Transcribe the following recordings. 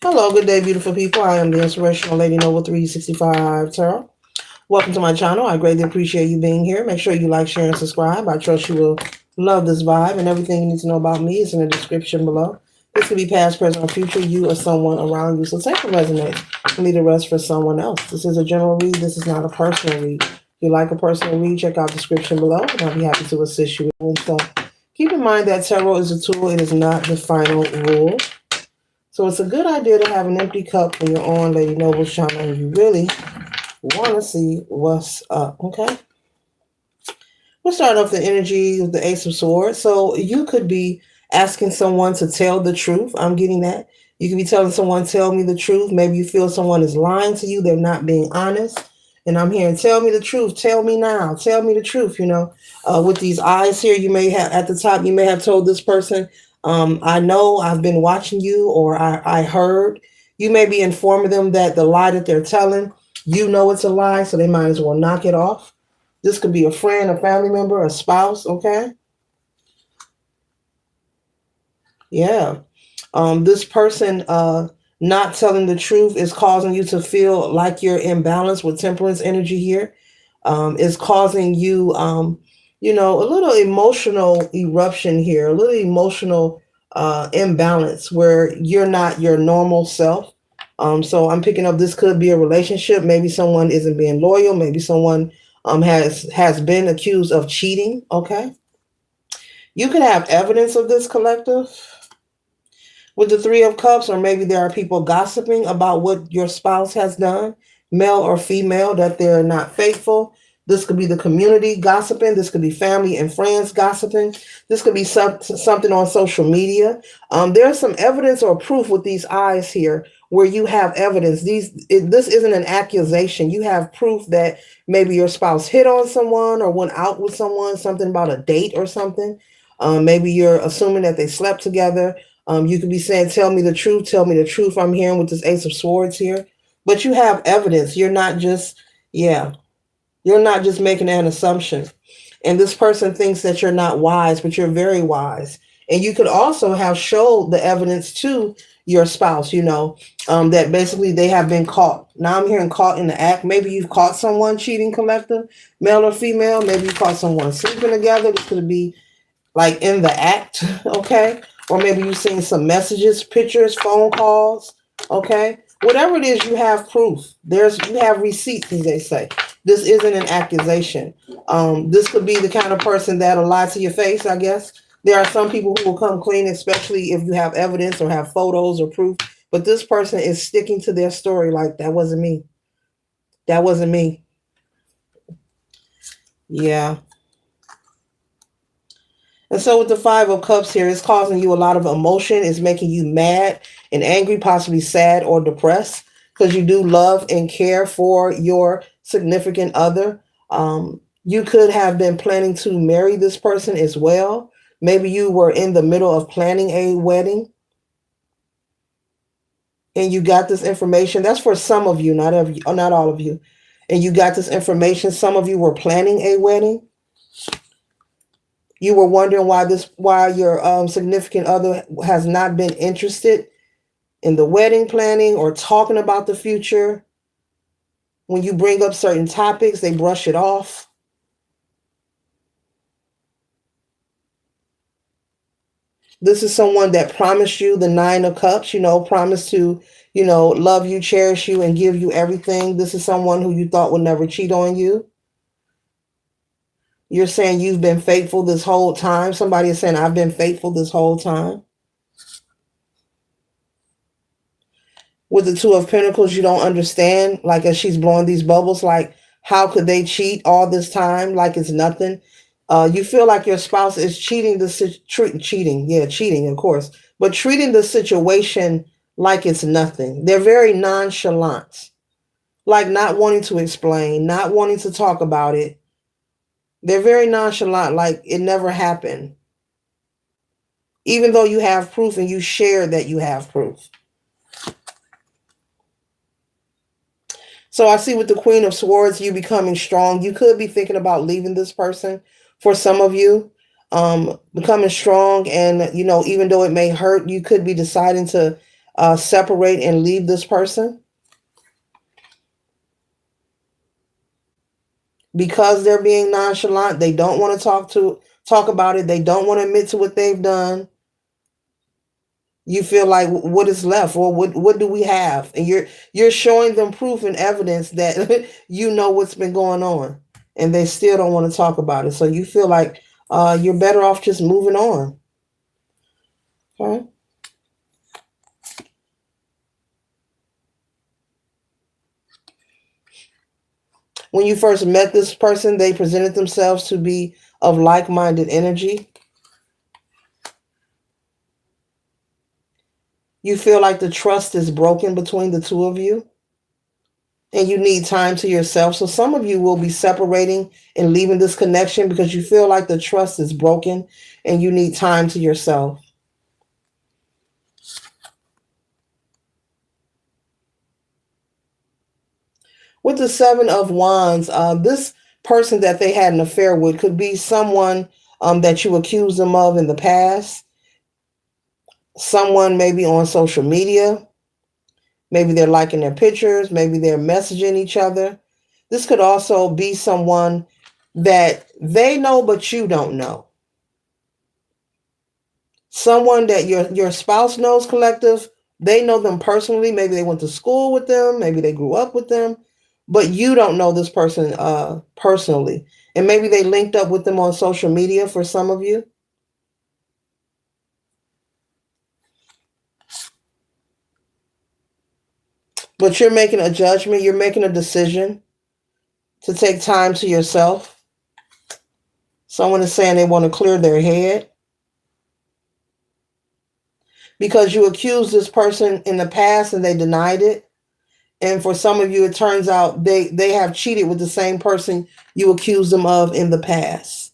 Hello, good day, beautiful people. I am the Inspirational Lady Noble 365 Tarot. Welcome to my channel. I greatly appreciate you being here. Make sure you like, share, and subscribe. I trust you will love this vibe, and everything you need to know about me is in the description below. This could be past, present, or future, you or someone around you. So take what resonates and leave the rest for someone else. This is a general read. This is not a personal read. If you like a personal read, check out the description below, and I'll be happy to assist you with so. Keep in mind that tarot is a tool. It is not the final rule. So it's a good idea to have an empty cup when you're on Lady Noble's channel and you really want to see what's up, okay? We'll start off the energy with the Ace of Swords. So you could be asking someone to tell the truth. I'm getting that. You could be telling someone, tell me the truth. Maybe you feel someone is lying to you. They're not being honest. And I'm hearing, tell me the truth. Tell me now. Tell me the truth. With these eyes here, you may have at the top, you may have told this person, I know I've been watching you, or I heard. You may be informing them that the lie that they're telling, you know it's a lie, so they might as well knock it off. This could be a friend, a family member, a spouse, okay? Yeah. This person not telling the truth is causing you to feel like you're imbalanced with temperance energy here. Is causing you, a little emotional eruption here, a little emotional imbalance where you're not your normal self. So I'm picking up this could be a relationship. Maybe someone isn't being loyal. Maybe someone has been accused of cheating. Okay. You could have evidence of this, collective, with the Three of Cups, or maybe there are people gossiping about what your spouse has done, male or female, that they're not faithful. This could be the community gossiping. This could be family and friends gossiping. This could be something on social media. There's some evidence or proof with these eyes here where you have evidence. This isn't an accusation. You have proof that maybe your spouse hit on someone or went out with someone, something about a date or something. Maybe you're assuming that they slept together. You could be saying, tell me the truth. Tell me the truth. I'm hearing with this Ace of Swords here. But you have evidence. You're not just, you're not just making an assumption. And this person thinks that you're not wise, but you're very wise. And you could also have showed the evidence to your spouse, that basically they have been caught. Now I'm hearing caught in the act. Maybe you've caught someone cheating, collective, male or female. Maybe you caught someone sleeping together. This could be like in the act, okay? Or maybe you've seen some messages, pictures, phone calls, okay? Whatever it is, you have proof. You have receipts, as they say. This isn't an accusation. This could be the kind of person that'll lie to your face, I guess. There are some people who will come clean, especially if you have evidence or have photos or proof. But this person is sticking to their story like, that wasn't me. That wasn't me. Yeah. And so with the Five of Cups here, it's causing you a lot of emotion. It's making you mad and angry, possibly sad or depressed, because you do love and care for your significant other. You could have been planning to marry this person as well. Maybe you were in the middle of planning a wedding and you got this information. That's for some of you, not all of you. And you got this information. Some of you were planning a wedding. You were wondering why your significant other has not been interested in the wedding planning or talking about the future. When you bring up certain topics, they brush it off. This is someone that promised you the Nine of Cups, promised to, love you, cherish you, and give you everything. This is someone who you thought would never cheat on you. You're saying you've been faithful this whole time. Somebody is saying, I've been faithful this whole time. With the Two of Pentacles, you don't understand, like as she's blowing these bubbles, like how could they cheat all this time like it's nothing? You feel like your spouse is cheating, cheating, of course, but treating the situation like it's nothing. They're very nonchalant, like not wanting to explain, not wanting to talk about it. They're very nonchalant, like it never happened. Even though you have proof and you share that you have proof. So I see with the Queen of Swords, you becoming strong. You could be thinking about leaving this person. For some of you, becoming strong, and even though it may hurt, you could be deciding to separate and leave this person because they're being nonchalant. They don't want to talk about it. They don't want to admit to what they've done. You feel like what is left, or what do we have? And you're showing them proof and evidence that you know what's been going on, and they still don't want to talk about it. So you feel like you're better off just moving on. Okay. When you first met this person, they presented themselves to be of like-minded energy. You feel like the trust is broken between the two of you, and you need time to yourself. So some of you will be separating and leaving this connection because you feel like the trust is broken and you need time to yourself. With the Seven of Wands, this person that they had an affair with could be someone that you accused them of in the past, someone maybe on social media. Maybe they're liking their pictures. Maybe they're messaging each other. This could also be someone that they know, but you don't know. Someone that your spouse knows, collective. They know them personally. Maybe they went to school with them. Maybe they grew up with them, but you don't know this person personally. And maybe they linked up with them on social media for some of you. But you're making a judgment. You're making a decision to take time to yourself. Someone is saying they want to clear their head because you accused this person in the past and they denied it. And for some of you, it turns out they have cheated with the same person you accused them of in the past.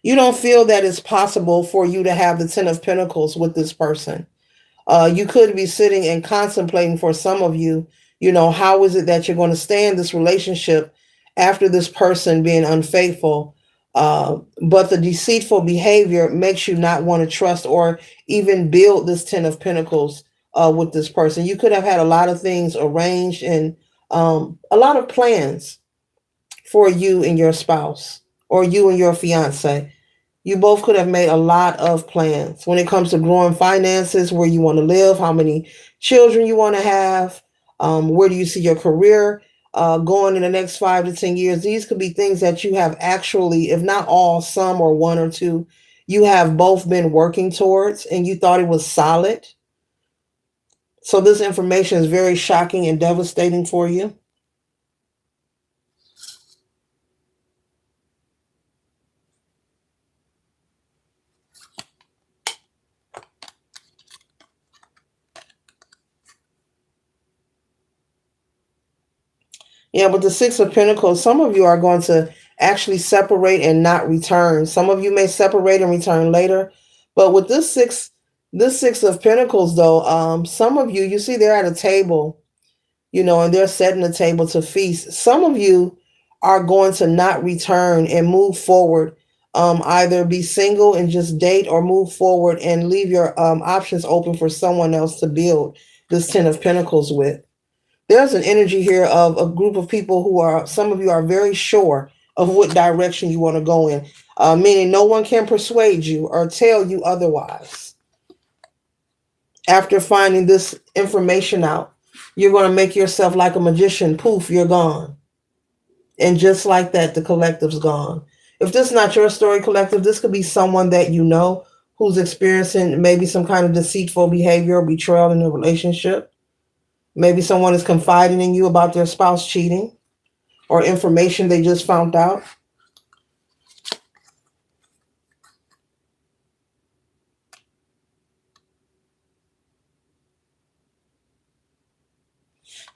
You don't feel that it's possible for you to have the Ten of Pentacles with this person. You could be sitting and contemplating, for some of you, how is it that you're going to stay in this relationship after this person being unfaithful? But the deceitful behavior makes you not want to trust or even build this Ten of Pentacles with this person. You could have had a lot of things arranged and a lot of plans for you and your spouse, or you and your fiance. You both could have made a lot of plans when it comes to growing finances, where you want to live, how many children you want to have, where do you see your career going in the next 5 to 10 years. These could be things that you have actually, if not all, some or one or two, you have both been working towards and you thought it was solid. So this information is very shocking and devastating for you. Yeah, but the Six of Pentacles, some of you are going to actually separate and not return. Some of you may separate and return later. But with this Six of Pentacles, though, some of you, you see they're at a table, and they're setting the table to feast. Some of you are going to not return and move forward. Either be single and just date, or move forward and leave your options open for someone else to build this Ten of Pentacles with. There's an energy here of a group of people some of you are very sure of what direction you want to go in, meaning no one can persuade you or tell you otherwise. After finding this information out, you're going to make yourself like a magician. Poof, you're gone. And just like that, the collective's gone. If this is not your story, collective, this could be someone that you know who's experiencing maybe some kind of deceitful behavior or betrayal in a relationship. Maybe someone is confiding in you about their spouse cheating or information they just found out.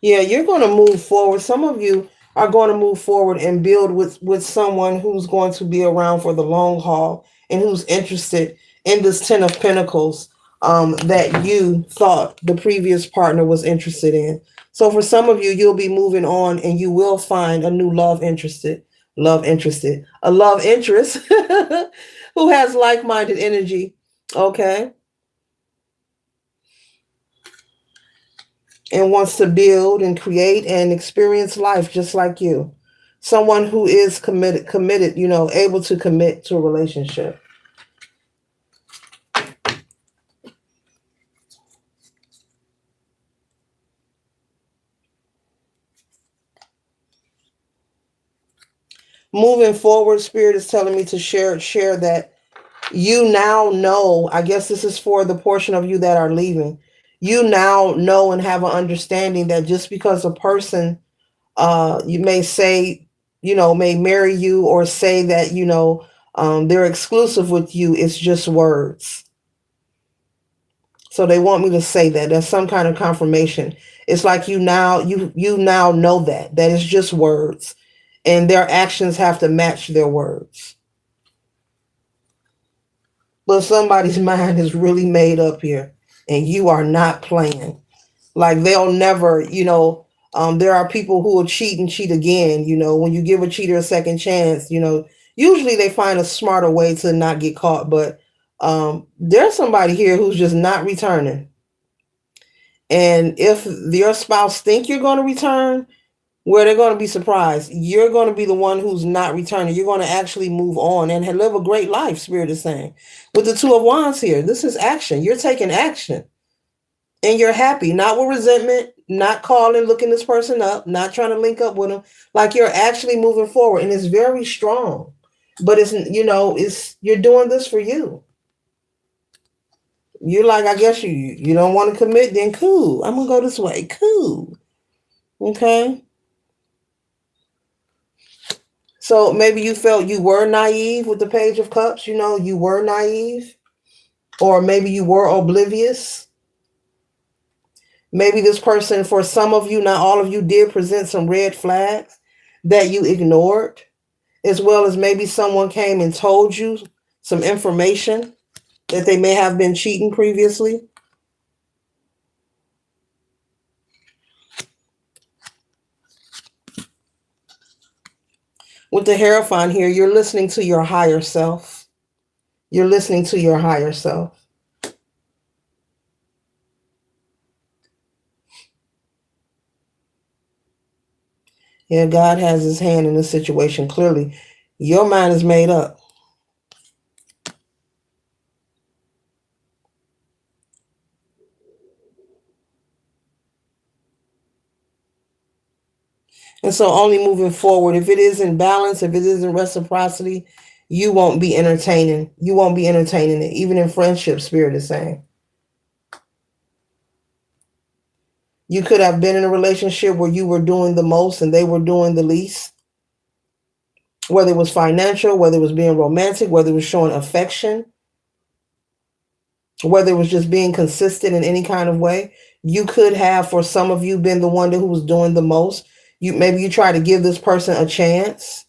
Yeah, you're going to move forward. Some of you are going to move forward and build with someone who's going to be around for the long haul and who's interested in this Ten of Pentacles that you thought the previous partner was interested in. So for some of you, you'll be moving on and you will find a new love interested love interested, a love interest who has like-minded energy, okay, and wants to build and create and experience life just like you. Someone who is committed, able to commit to a relationship. Moving forward, spirit is telling me to share that you now know, I guess this is for the portion of you that are leaving. You now know and have an understanding that just because a person you may say, may marry you or say that, they're exclusive with you, it's just words. So they want me to say that. That's some kind of confirmation. It's like you now know that it's just words, and their actions have to match their words. But somebody's mind is really made up here, and you are not playing. Like they'll never, there are people who will cheat and cheat again. When you give a cheater a second chance, usually they find a smarter way to not get caught. But there's somebody here who's just not returning. And if your spouse think you're going to return, where they're going to be surprised, you're going to be the one who's not returning. You're going to actually move on and live a great life, Spirit is saying. With the Two of Wands here, this is action. You're taking action. And you're happy, not with resentment, not calling, looking this person up, not trying to link up with them. Like you're actually moving forward, and it's very strong. But it's you're doing this for you. You're like, I guess you don't want to commit, then cool. I'm gonna go this way. Cool. Okay. So maybe you felt you were naive with the Page of Cups, you were naive. Or maybe you were oblivious. Maybe this person, for some of you, not all of you, did present some red flags that you ignored, as well as maybe someone came and told you some information that they may have been cheating previously. With the Hierophant here, you're listening to your higher self. You're listening to your higher self. Yeah, God has his hand in this situation clearly. Your mind is made up. And so only moving forward, if it is in balance, if it is in reciprocity, you won't be entertaining. You won't be entertaining it. Even in friendship, Spirit is saying. You could have been in a relationship where you were doing the most and they were doing the least. Whether it was financial, whether it was being romantic, whether it was showing affection, whether it was just being consistent in any kind of way. You could have, for some of you, been the one who was doing the most. Maybe you try to give this person a chance.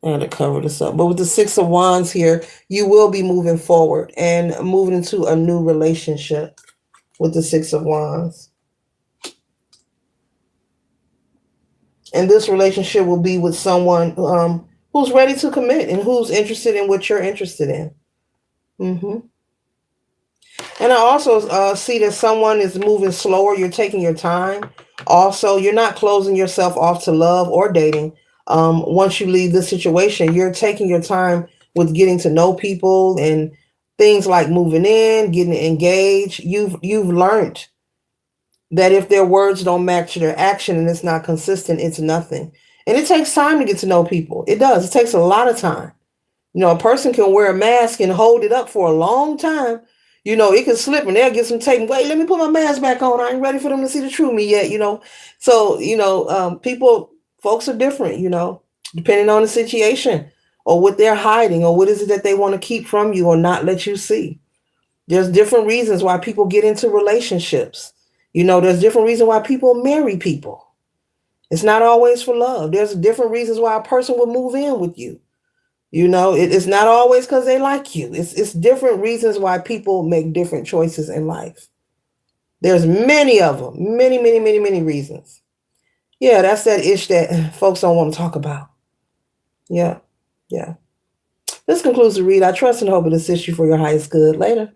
I had to cover this up. But with the Six of Wands here, you will be moving forward and moving into a new relationship with the Six of Wands. And this relationship will be with someone who's ready to commit and who's interested in what you're interested in. Mm-hmm. And I also see that someone is moving slower. You're taking your time. Also, you're not closing yourself off to love or dating. Once you leave this situation, you're taking your time with getting to know people and things like moving in, getting engaged. You've learned that if their words don't match their action and it's not consistent, it's nothing. And it takes time to get to know people. It does. It takes a lot of time. A person can wear a mask and hold it up for a long time. It can slip and they'll get some tape. Wait, let me put my mask back on. I ain't ready for them to see the true me yet, So, folks are different, depending on the situation or what they're hiding or what is it that they want to keep from you or not let you see. There's different reasons why people get into relationships. There's different reasons why people marry people. It's not always for love. There's different reasons why a person will move in with you. It's not always because they like you. It's different reasons why people make different choices in life. There's many of them, many, many, many, many reasons. Yeah, that's that ish that folks don't want to talk about. Yeah, yeah. This concludes the read. I trust and hope it assists you for your highest good. Later.